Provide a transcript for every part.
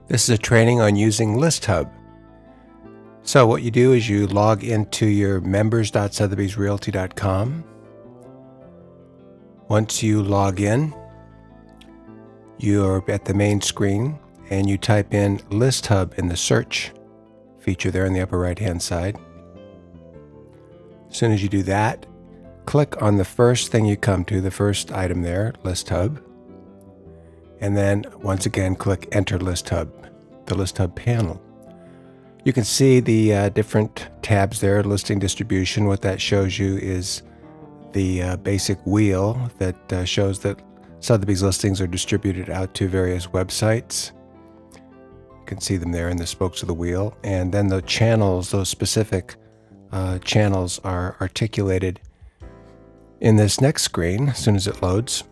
This is a training on using ListHub. So what you do is you log into your members.sotheby'srealty.com. Once you log in, you're at the main screen and you type in ListHub in the search feature there on the upper right hand side. As soon as you do that, click on the first thing you come to, the first item there, ListHub. And then once again, click Enter ListHub, the ListHub panel. You can see the different tabs there, listing distribution. What that shows you is the basic wheel that shows that Sotheby's listings are distributed out to various websites. You can see them there in the spokes of the wheel. And then the channels, those specific channels are articulated in this next screen. As soon as it loads,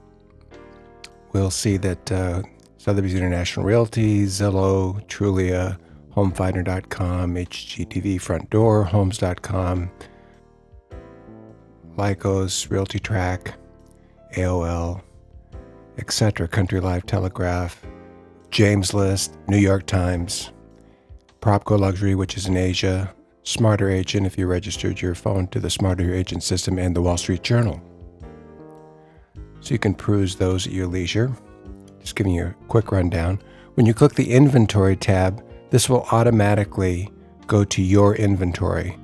we'll see that Sotheby's International Realty, Zillow, Trulia, HomeFinder.com, HGTV, Front Door, Homes.com, Lycos, RealtyTrack, AOL, etc., Country Life, Telegraph, James List, New York Times, Propco Luxury, which is in Asia, Smarter Agent if you registered your phone to the Smarter Agent system, and the Wall Street Journal. So you can peruse those at your leisure. Just giving you a quick rundown. When you click the Inventory tab, this will automatically go to your inventory.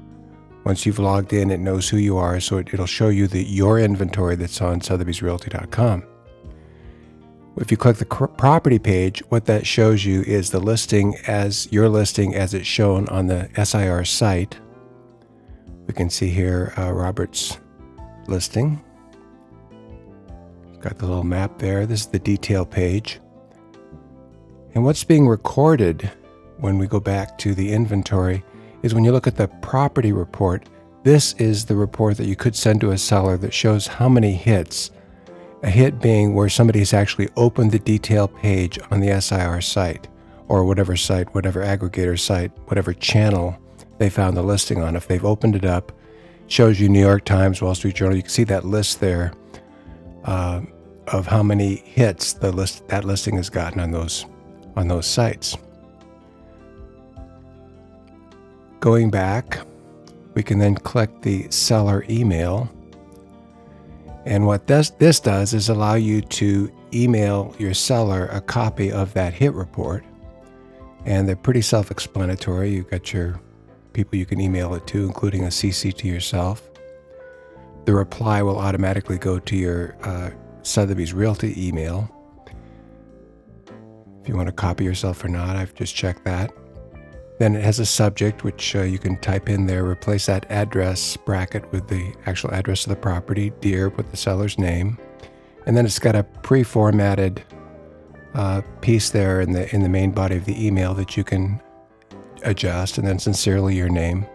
Once you've logged in, it knows who you are, so it'll show you your inventory that's on sotheby'srealty.com. If you click the property page, what that shows you is the listing as your listing as it's shown on the SIR site. We can see here Robert's listing. Got the little map there. This is the detail page. And what's being recorded when we go back to the inventory is when you look at the property report, this is the report that you could send to a seller that shows how many hits. A hit being where somebody's actually opened the detail page on the SIR site, or whatever site, whatever aggregator site, whatever channel they found the listing on. If they've opened it up, it shows you New York Times, Wall Street Journal. You can see that list there of how many hits that listing has gotten on those sites. Going back, we can then click the seller email. And what this does is allow you to email your seller a copy of that hit report. And they're pretty self-explanatory. You've got your people you can email it to, including a CC to yourself. The reply will automatically go to your Sotheby's Realty email. If you want to copy yourself or not, I've just checked that. Then it has a subject, which you can type in there, replace that address bracket with the actual address of the property, dear, with the seller's name. And then it's got a pre-formatted piece there in the main body of the email that you can adjust, and then sincerely your name.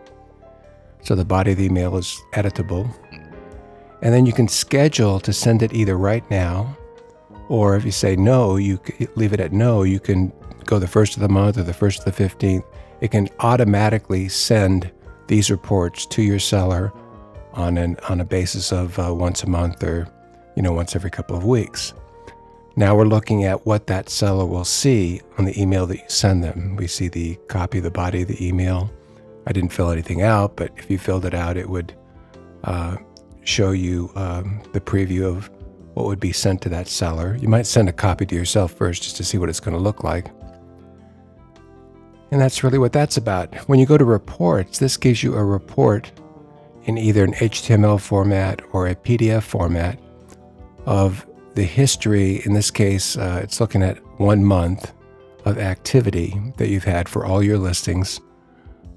So the body of the email is editable. And then you can schedule to send it either right now, or if you say no, you leave it at no, you can go the first of the month or the first of the 15th. It can automatically send these reports to your seller on a basis of once a month, or once every couple of weeks. Now we're looking at what that seller will see on the email that you send them. We see the copy of the body of the email. I didn't fill anything out, but if you filled it out, it would show you the preview of what would be sent to that seller. You might send a copy to yourself first just to see what it's going to look like. And that's really what that's about. When you go to reports, this gives you a report in either an HTML format or a PDF format of the history. In this case, it's looking at 1 month of activity that you've had for all your listings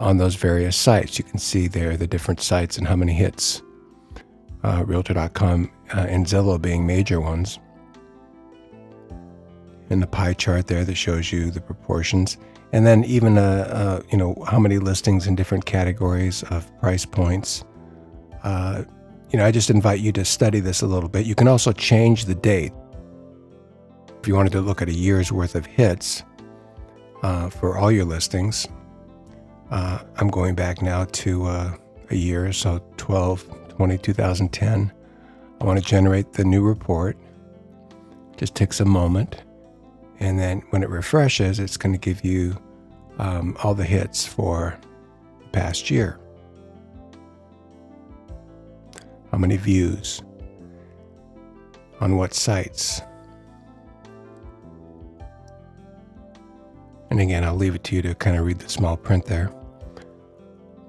on those various sites. You can see there the different sites and how many hits. Realtor.com and Zillow being major ones. And the pie chart there that shows you the proportions. And then even, how many listings in different categories of price points. I just invite you to study this a little bit. You can also change the date. If you wanted to look at a year's worth of hits for all your listings, I'm going back now to a year, so 12/20/2010. I want to generate the new report. Just takes a moment. And then when it refreshes, it's going to give you all the hits for the past year. How many views? On what sites? And again, I'll leave it to you to kind of read the small print there.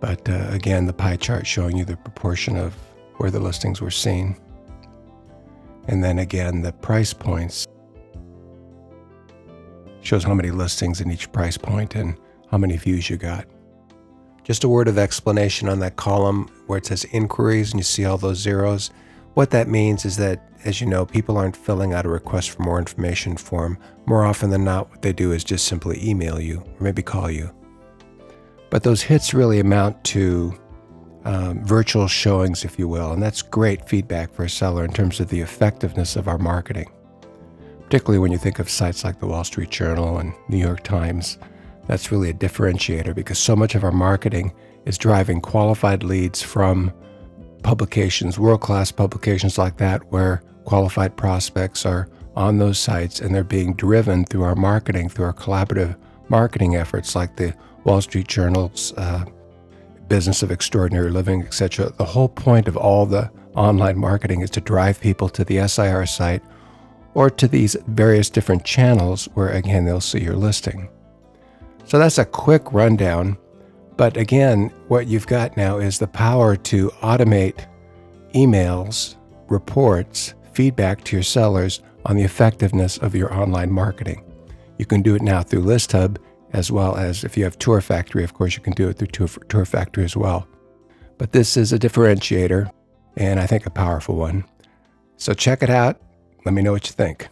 But again, the pie chart showing you the proportion of where the listings were seen. And then again, the price points shows how many listings in each price point and how many views you got. Just a word of explanation on that column where it says inquiries and you see all those zeros. What that means is that, as you know, people aren't filling out a request for more information form. More often than not, what they do is just simply email you or maybe call you. But those hits really amount to virtual showings, if you will, and that's great feedback for a seller in terms of the effectiveness of our marketing. Particularly when you think of sites like the Wall Street Journal and New York Times, that's really a differentiator because so much of our marketing is driving qualified leads from publications, world-class publications like that, where qualified prospects are on those sites and they're being driven through our marketing, through our collaborative marketing efforts like the Wall Street Journal's Business of Extraordinary Living, etc. The whole point of all the online marketing is to drive people to the SIR site or to these various different channels where, again, they'll see your listing. So that's a quick rundown. But again, what you've got now is the power to automate emails, reports, feedback to your sellers on the effectiveness of your online marketing. You can do it now through ListHub, as well as if you have Tour Factory, of course, you can do it through Tour Factory as well. But this is a differentiator, and I think a powerful one. So check it out. Let me know what you think.